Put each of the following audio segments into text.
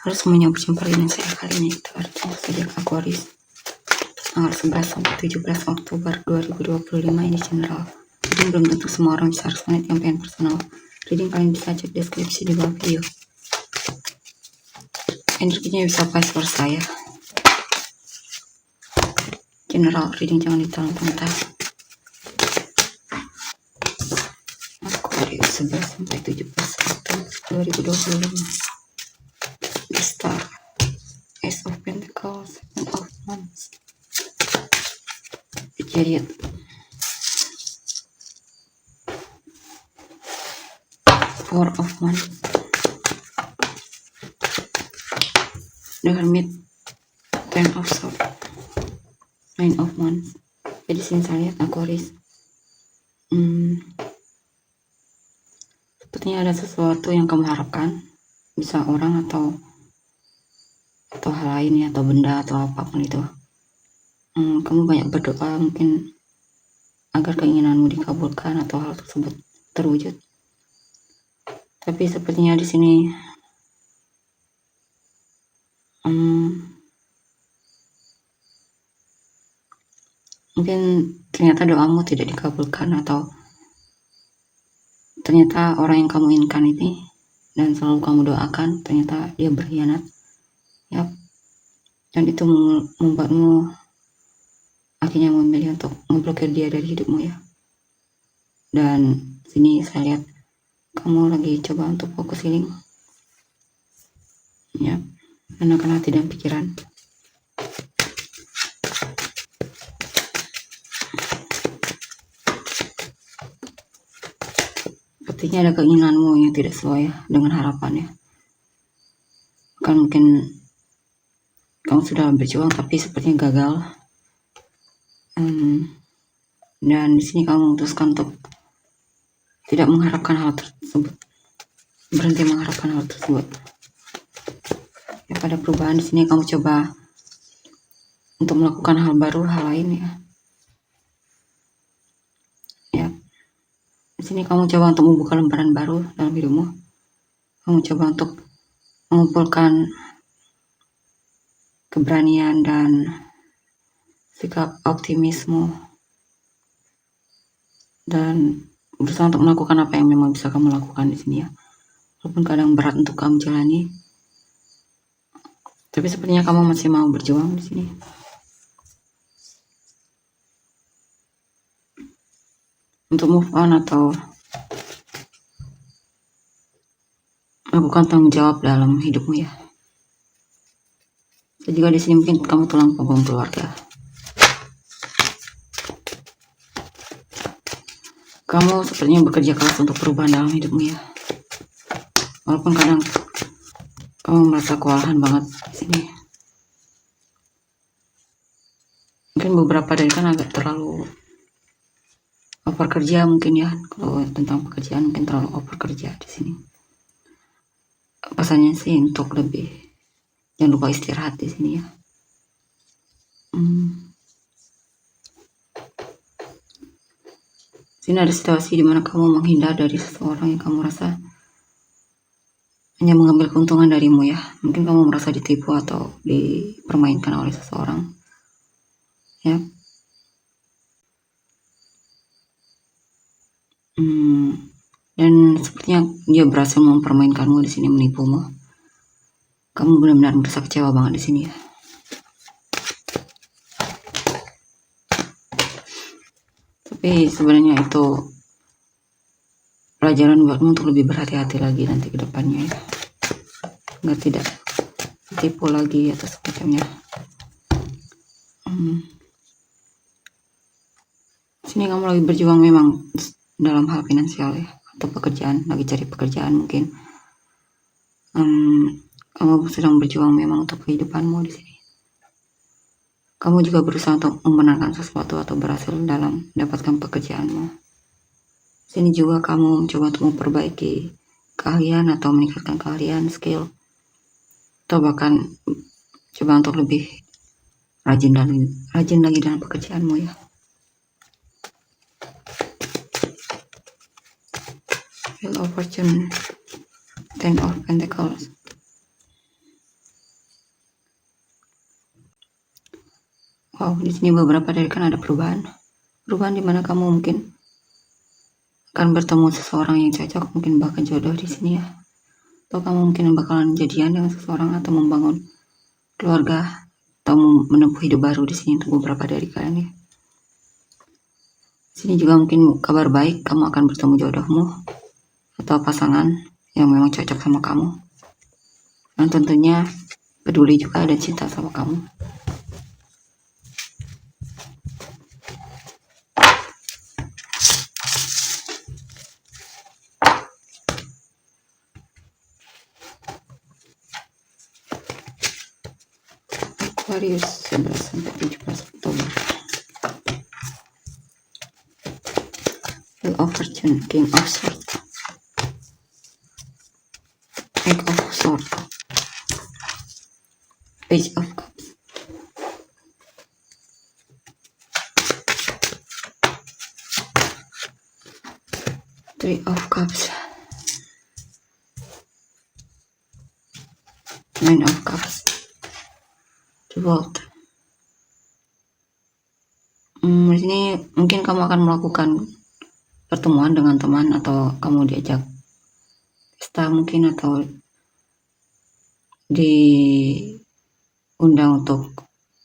Halo semuanya, berjumpa dengan saya kali ini kita artinya zodiak Aquarius tanggal 11 sampai 17 Oktober 2025 ini general. Reading belum tentu semua orang bisa resonate yang pengen personal. Reading kalian bisa cek deskripsi di bawah video. Energinya bisa vice versa ya. General reading jangan ditahan mentah. Aquarius 11 sampai 17 Oktober 2025. The Star, Ace of Pentacles, Seven of Wands, the Chariot, Four of Wands, the Hermit, Ten of Swords, Nine of Wands. Jadi sini saya lihat Aquarius, sepertinya ada sesuatu yang kamu harapkan, bisa orang atau hal lain ya, atau benda atau apapun itu. Kamu banyak berdoa mungkin agar keinginanmu dikabulkan atau hal tersebut terwujud. Tapi sepertinya di sini mungkin ternyata doamu tidak dikabulkan, atau ternyata orang yang kamu inginkan ini dan selalu kamu doakan ternyata dia berkhianat ya, dan itu membuatmu akhirnya memilih untuk memblokir dia dari hidupmu ya. Dan sini saya lihat kamu lagi coba untuk fokus healing ya, karena hati dan pikiran. Sepertinya ada keinginanmu yang tidak sesuai dengan harapannya. Kan mungkin kamu sudah berjuang tapi sepertinya gagal. Dan di sini kamu memutuskan untuk tidak mengharapkan hal tersebut, berhenti mengharapkan hal tersebut. Ya, pada perubahan di sini kamu coba untuk melakukan hal baru, hal lain ya. Ya, di sini kamu coba untuk membuka lembaran baru dalam hidupmu. Kamu coba untuk mengumpulkan keberanian dan sikap optimisme dan berusaha untuk melakukan apa yang memang bisa kamu lakukan di sini ya. Walaupun kadang berat untuk kamu jalani, tapi sepertinya kamu masih mau berjuang di sini. Untuk move on atau melakukan tanggung jawab dalam hidupmu ya. Juga di sini mungkin kamu tulang punggung keluarga. Kamu sepertinya bekerja keras untuk perubahan dalam hidupmu ya. Walaupun kadang kamu merasa kewalahan banget di sini. Mungkin beberapa dari kan agak terlalu over kerja mungkin ya. Kalau tentang pekerjaan mungkin terlalu over kerja di sini. Pesannya sih untuk lebih jangan lupa istirahat di sini ya. Sini ada situasi dimana kamu menghindar dari seseorang yang kamu rasa hanya mengambil keuntungan darimu ya. Mungkin kamu merasa ditipu atau dipermainkan oleh seseorang ya. Dan sepertinya dia berhasil mempermainkanmu di sini, menipumu. Kamu benar-benar merasa kecewa banget di sini ya. Tapi sebenarnya itu pelajaran buatmu untuk lebih berhati-hati lagi nanti ke depannya ya. Nggak tidak ditipu lagi atau semacamnya. Sini kamu lagi berjuang memang dalam hal finansial ya, atau pekerjaan, lagi cari pekerjaan mungkin. Kamu sedang berjuang memang untuk kehidupanmu di sini. Kamu juga berusaha untuk memenangkan sesuatu atau berhasil dalam mendapatkan pekerjaanmu. Sini juga kamu mencoba untuk memperbaiki keahlian atau meningkatkan keahlian, skill, atau bahkan coba untuk lebih rajin lagi dalam pekerjaanmu ya. Wheel of Fortune, Ten of Pentacles, Wow, di sini beberapa dari kan ada perubahan di mana kamu mungkin akan bertemu seseorang yang cocok, mungkin bahkan jodoh di sini ya. Atau kamu mungkin bakalan jadian dengan seseorang atau membangun keluarga atau menempuh hidup baru di sini untuk beberapa dari kalian ya. Di sini juga mungkin kabar baik, kamu akan bertemu jodohmu atau pasangan yang memang cocok sama kamu. Dan tentunya peduli juga dan cinta sama kamu. Aquarius 11 sampai 17 Oktober. Wheel of Fortune, King of Swords, Eight of Swords, Page of Cups, Three of Cups, Nine of Cups, The World. Di sini mungkin kamu akan melakukan pertemuan dengan teman atau kamu diajak pesta mungkin atau diundang untuk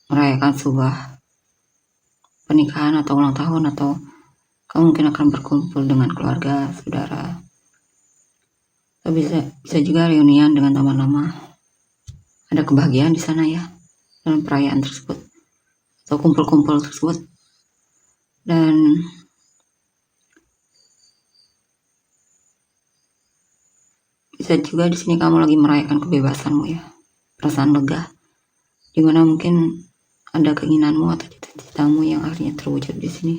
merayakan sebuah pernikahan atau ulang tahun, atau kamu mungkin akan berkumpul dengan keluarga, saudara. Atau bisa juga reunian dengan teman lama. Ada kebahagiaan di sana ya dalam perayaan tersebut atau kumpul-kumpul tersebut. Dan bisa juga di sini kamu lagi merayakan kebebasanmu ya, perasaan lega, dimana mungkin ada keinginanmu atau cita-citamu yang akhirnya terwujud di sini.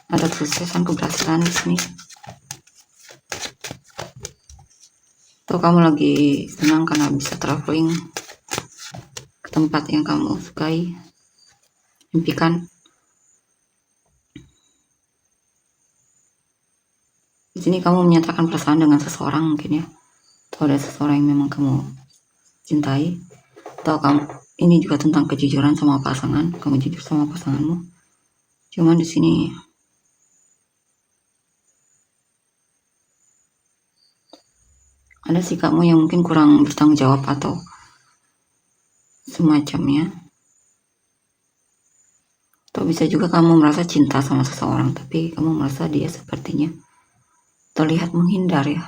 Ada kesuksesan, keberhasilan di sini. Atau kamu lagi senang karena bisa traveling ke tempat yang kamu sukai, impikan. Di sini kamu menyatakan perasaan dengan seseorang mungkin ya, atau ada seseorang yang memang kamu cintai, atau kamu ini juga tentang kejujuran sama pasangan, kamu jujur sama pasanganmu. Cuman di sini ada sikapmu yang mungkin kurang bertanggung jawab atau semacamnya. Atau bisa juga kamu merasa cinta sama seseorang, tapi kamu merasa dia sepertinya terlihat menghindar ya.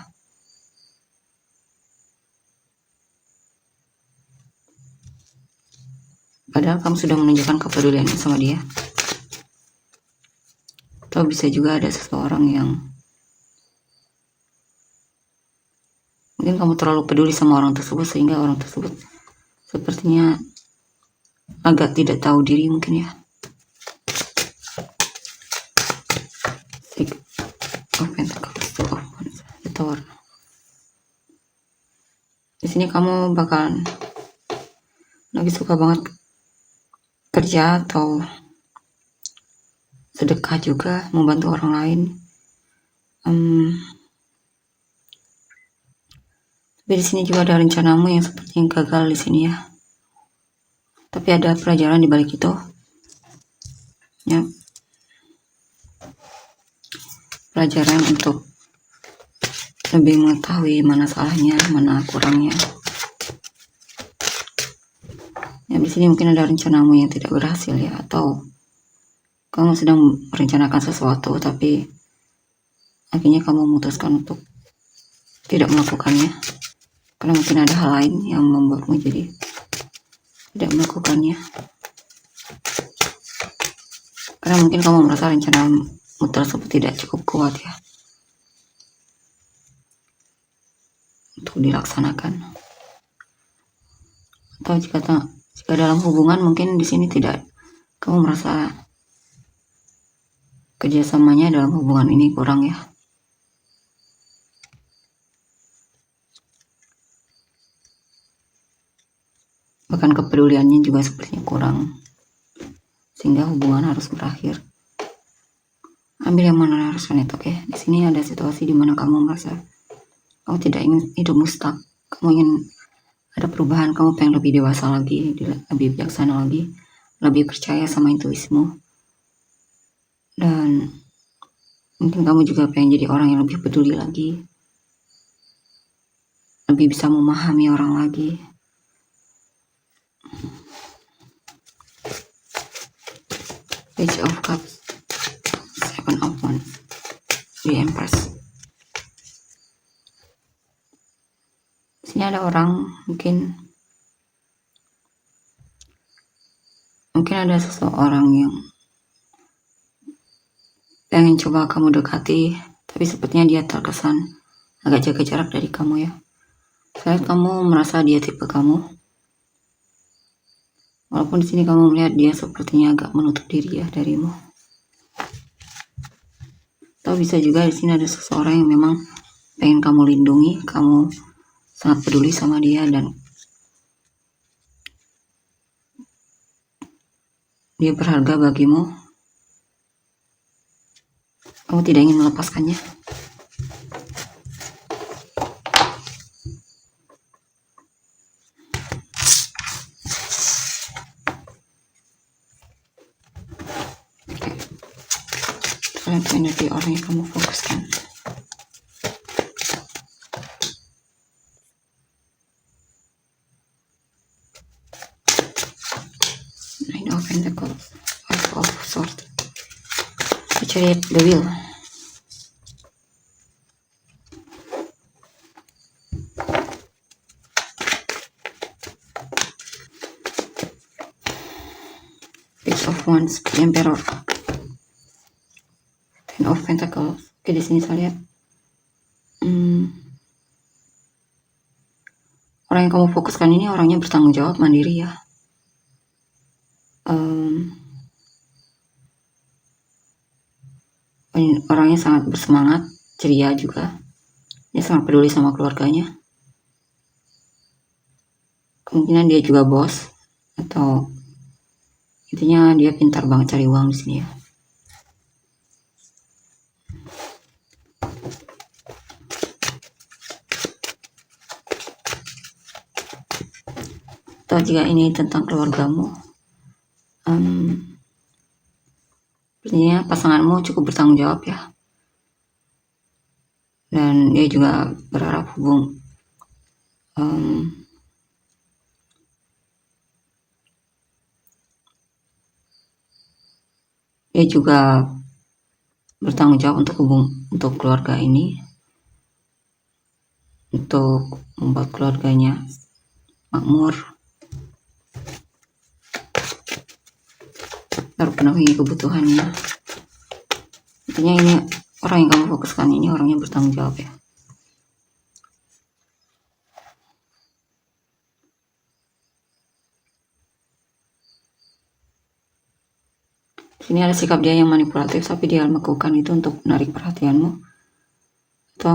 Padahal kamu sudah menunjukkan kepedulian sama dia. Atau bisa juga ada seseorang yang mungkin kamu terlalu peduli sama orang tersebut sehingga orang tersebut sepertinya agak tidak tahu diri mungkin ya. Six of Pentacles, Two of Wands, The Tower. Di sini kamu bakalan lagi suka banget kerja atau sedekah juga, membantu orang lain. Tapi di sini juga ada rencanamu yang sepertinya gagal di sini ya. Tapi ada pelajaran di balik itu. Ya. Pelajaran untuk lebih mengetahui mana salahnya, mana kurangnya. Ya, di sini mungkin ada rencanamu yang tidak berhasil ya, atau kamu sedang merencanakan sesuatu tapi akhirnya kamu memutuskan untuk tidak melakukannya karena mungkin ada hal lain yang membuatmu jadi tidak melakukannya. Karena mungkin kamu merasa rencanamu tersebut tidak cukup kuat ya untuk dilaksanakan. Atau jika dalam hubungan mungkin di sini tidak, kamu merasa kerjasamanya dalam hubungan ini kurang ya. Bahkan kepeduliannya juga sepertinya kurang, sehingga hubungan harus berakhir. Ambil yang mana harus itu, oke? Di sini ada situasi di mana kamu merasa kamu tidak ingin hidupmu stuck, kamu ingin ada perubahan, kamu pengen lebih dewasa lagi, lebih bijaksana lagi, lebih percaya sama intuisimu, dan mungkin kamu juga pengen jadi orang yang lebih peduli lagi, lebih bisa memahami orang lagi. Page of Cups, Seven of Wands, The Empress. Sini ada orang, mungkin ada seseorang yang pengen coba kamu dekati, tapi sepertinya dia terkesan agak jaga jarak dari kamu ya. Saya lihat kamu merasa dia tipe kamu, walaupun di sini kamu melihat dia sepertinya agak menutup diri ya darimu. Atau bisa juga di sini ada seseorang yang memang pengen kamu lindungi, kamu sangat peduli sama dia, dan dia berharga bagimu. Kamu tidak ingin melepaskannya. Kalian energi orang yang kamu fokuskan. Nine of Pentacles, Five of Swords, the Chariot, the Wheel. Page of Wands, the Emperor, Ten of Pentacles. Oke, di sini saya lihat orang yang kamu fokuskan ini orangnya bertanggung jawab, mandiri ya. Orangnya sangat bersemangat, ceria juga. Dia sangat peduli sama keluarganya. Kemungkinan dia juga bos, atau intinya dia pintar banget cari uang di sini ya. Atau jika ini tentang keluargamu, sebenarnya pasanganmu cukup bertanggung jawab ya, dan dia juga berharap dia juga bertanggung jawab untuk keluarga ini, untuk membuat keluarganya makmur, terpenuhi kebutuhannya. Intinya ini orang yang kamu fokuskan ini orangnya bertanggung jawab ya. Ini ada sikap dia yang manipulatif, tapi dia melakukan itu untuk menarik perhatianmu, atau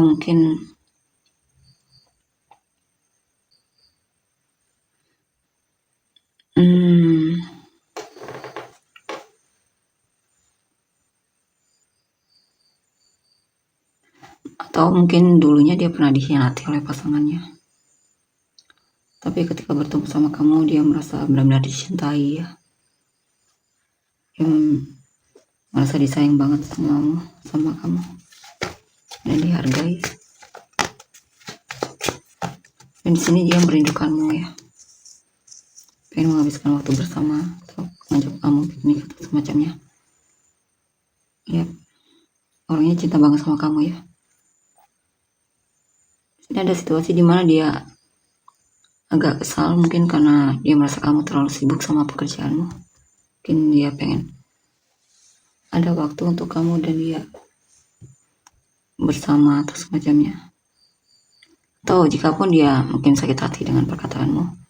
mungkin dulunya dia pernah dikhianati oleh pasangannya, tapi ketika bertemu sama kamu dia merasa benar-benar dicintai ya. Dia merasa disayang banget sama kamu dan dihargai. Dan di sini dia merindukanmu ya, pengen menghabiskan waktu bersama atau ngajak kamu piknik atau semacamnya. Ya, orangnya cinta banget sama kamu ya. Ini ada situasi dimana dia agak kesal, mungkin karena dia merasa kamu terlalu sibuk sama pekerjaanmu. Mungkin dia pengen ada waktu untuk kamu dan dia bersama atau semacamnya. Atau jikapun dia mungkin sakit hati dengan perkataanmu.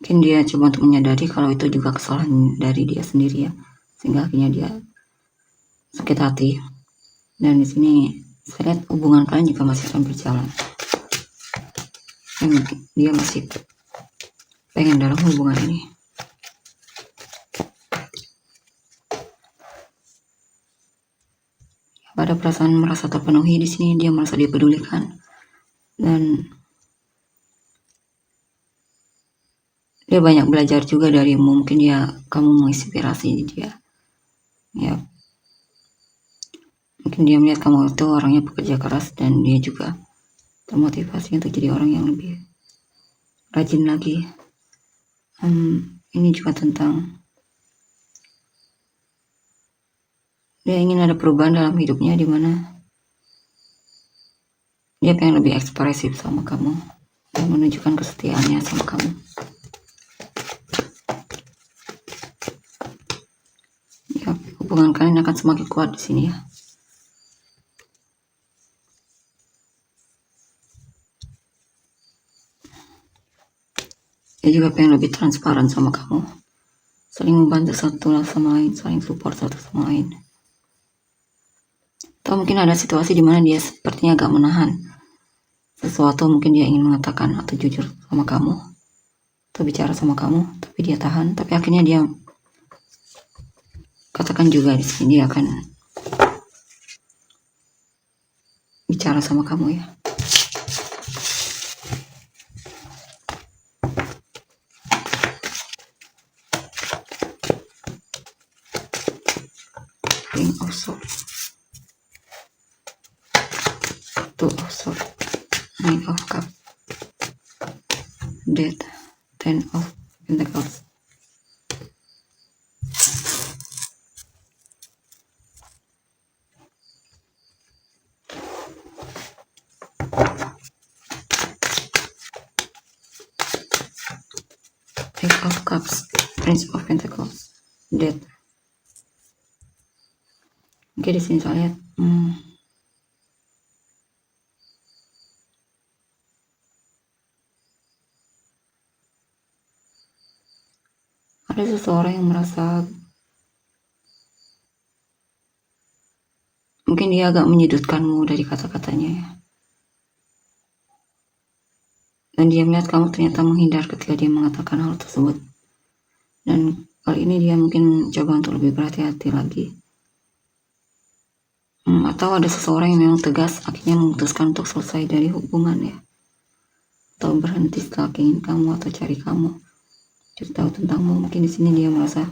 Mungkin dia coba untuk menyadari kalau itu juga kesalahan dari dia sendiri ya, sehingga akhirnya dia sakit hati. Dan di sini saya lihat hubungan kalian juga masih akan berjalan. Dan dia masih pengen dalam hubungan ini. perasaan merasa terpenuhi di sini, dia merasa dipedulikan dan dia banyak belajar juga darimu. Mungkin kamu menginspirasi dia. Ya, mungkin dia melihat kamu itu orangnya pekerja keras dan dia juga termotivasi untuk jadi orang yang lebih rajin lagi. Ini juga tentang dia ingin ada perubahan dalam hidupnya, di mana dia pengen lebih ekspresif sama kamu dan menunjukkan kesetiaannya sama kamu. Ya, hubungan kalian akan semakin kuat di sini ya. Dia juga pengen lebih transparan sama kamu, saling membantu satu sama lain, saling support satu sama lain. Atau mungkin ada situasi di mana dia sepertinya agak menahan sesuatu, mungkin dia ingin mengatakan atau jujur sama kamu atau bicara sama kamu, tapi dia tahan. Tapi akhirnya dia katakan juga di sini dia akan bicara sama kamu ya. King of Swords, Two of Swords, Nine of Cups, Death, Ten of Pentacles. Page of Cups, Prince of Pentacles, Death. Oke, di sini saya lihat ada seseorang yang merasa mungkin dia agak menyudutkanmu dari kata-katanya ya. Dan dia melihat kamu ternyata menghindar ketika dia mengatakan hal tersebut. Dan kali ini dia mungkin coba untuk lebih berhati-hati lagi. Atau ada seseorang yang memang tegas akhirnya memutuskan untuk selesai dari hubungan ya. Atau berhenti stalking kamu atau cari kamu, cari tahu tentangmu. Mungkin di sini dia merasa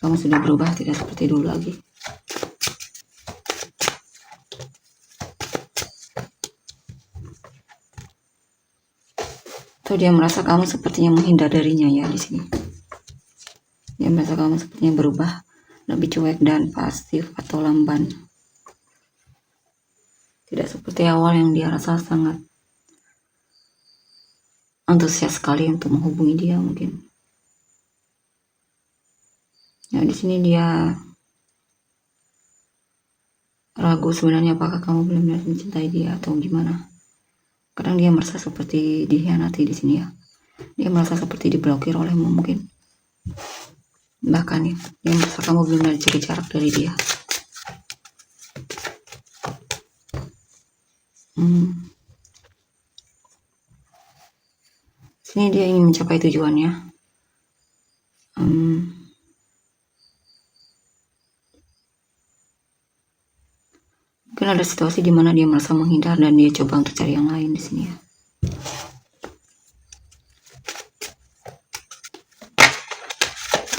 kamu sudah berubah, tidak seperti dulu lagi. Atau dia merasa kamu sepertinya menghindar darinya ya di sini. Dia merasa kamu sepertinya berubah, lebih cuek dan pasif atau lamban. Tidak seperti awal yang dia rasa sangat antusias sekali untuk menghubungi dia mungkin. Ya di sini dia ragu sebenarnya apakah kamu benar-benar mencintai dia atau gimana. Kadang dia merasa seperti dikhianati di sini ya. Dia merasa seperti diblokir olehmu mungkin. Bahkan ya, dia merasa kamu benar-benar jaga jarak dari dia. Sini dia ingin mencapai tujuannya. Mungkin ada situasi di mana dia merasa menghindar dan dia coba untuk cari yang lain di sini ya.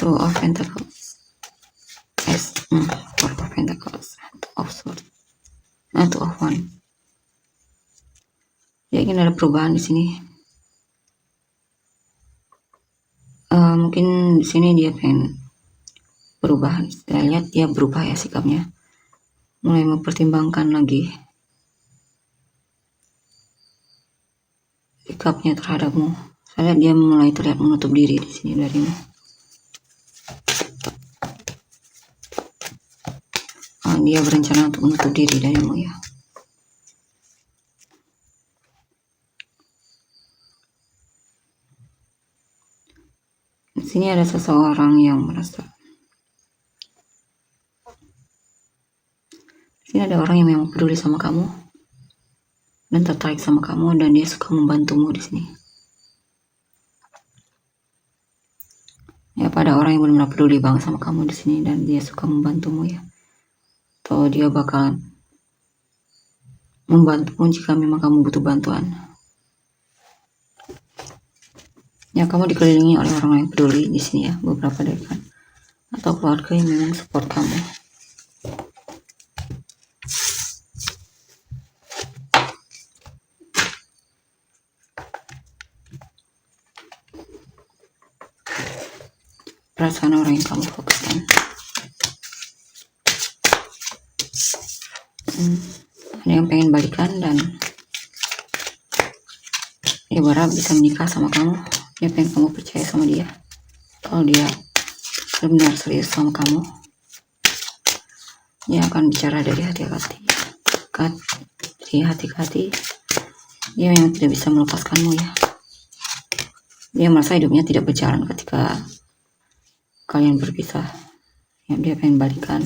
Two of Pentacles, Four of Pentacles, Two of Swords, Two of Wands. Dia ingin ada perubahan di sini. Mungkin di sini dia pengen berubah. Saya lihat dia berubah ya sikapnya, mulai mempertimbangkan lagi sikapnya terhadapmu. Saya lihat dia mulai terlihat menutup diri di sini darimu. Dia berencana untuk menutup diri darimu ya. Di sini ada seseorang yang merasa. Di sini ada orang yang memang peduli sama kamu dan tertarik sama kamu dan dia suka membantumu di sini. Ya, pada orang yang benar-benar peduli banget sama kamu di sini dan dia suka membantumu ya. Atau dia bakalan membantumu jika memang kamu butuh bantuan. Ya, kamu dikelilingi oleh orang yang peduli di sini ya, beberapa rekan atau keluarga yang memang support kamu. Perasaan orang yang kamu fokuskan. Ada yang pengen balikan dan dia berharap bisa menikah sama kamu. Dia pengen kamu percaya sama dia. Kalau dia benar-benar serius sama kamu, dia akan bicara dari hati-hati. Dari hati-hati, dia memang tidak bisa melepaskanmu ya. Dia merasa hidupnya tidak berjalan ketika kalian berpisah. Ya, dia pengen balikan.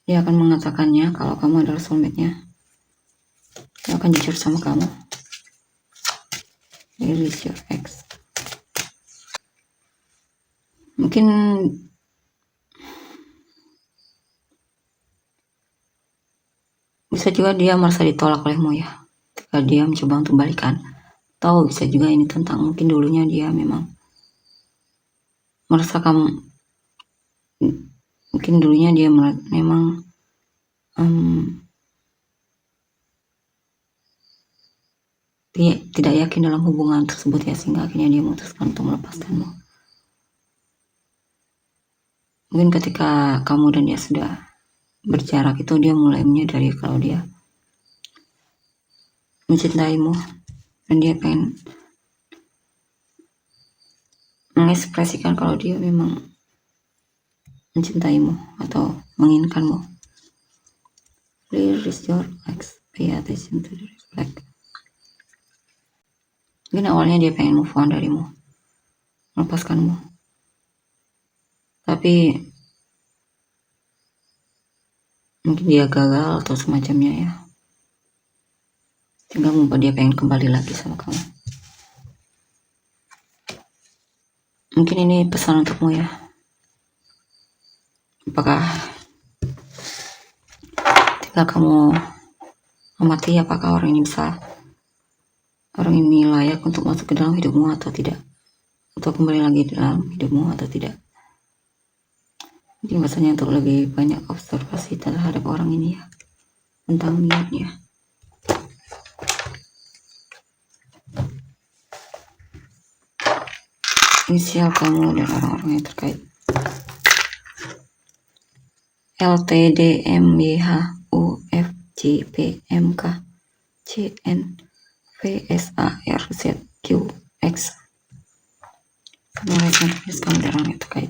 Dia akan mengatakannya kalau kamu adalah soulmate-nya. Dia akan jujur sama kamu. Release your ex. Mungkin bisa juga dia merasa ditolak olehmu ya, ketika dia mencoba untuk balikan. Atau bisa juga ini tentang mungkin dulunya dia memang merasa kamu, mungkin dulunya dia memang dia tidak yakin dalam hubungan tersebut ya, sehingga akhirnya dia memutuskan untuk melepaskanmu. Mungkin ketika kamu dan dia sudah berjarak itu, dia mulai menyadari kalau dia mencintaimu dan dia pengen mengekspresikan kalau dia memang mencintaimu atau menginginkanmu. Release your ex, pay attention to the reflect. Mungkin awalnya dia pengen move on darimu, melepaskanmu, tapi mungkin dia gagal atau semacamnya ya, sehingga membuat dia pengen kembali lagi sama kamu. Mungkin ini pesan untukmu ya. Apakah ketika kamu amati apakah orang ini layak untuk masuk ke dalam hidupmu atau tidak, atau kembali lagi dalam hidupmu atau tidak. Mungkin bahasanya untuk lebih banyak observasi terhadap orang ini ya, tentang niatnya. Inisial kamu dan orang-orang yang terkait. LTDMYHUFJPMK CN VSARZQX. Sebenarnya tulis kamu dan orang yang terkait.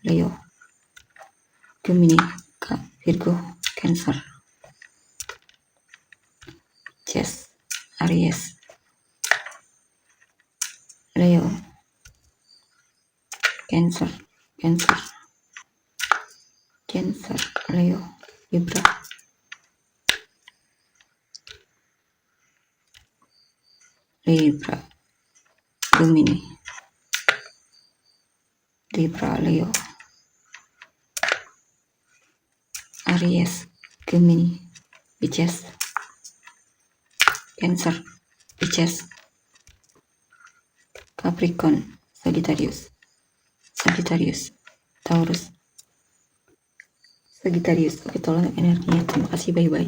Leo, Gemini, Virgo, Cancer, Jess, Aries, Leo, Cancer, Leo, Libra, Gemini, Libra, Leo, Aries, Gemini, Pisces, Cancer, Pisces, Capricorn, Sagittarius, Taurus, Sagittarius. Oke, tolong energinya. Terima kasih, bye-bye.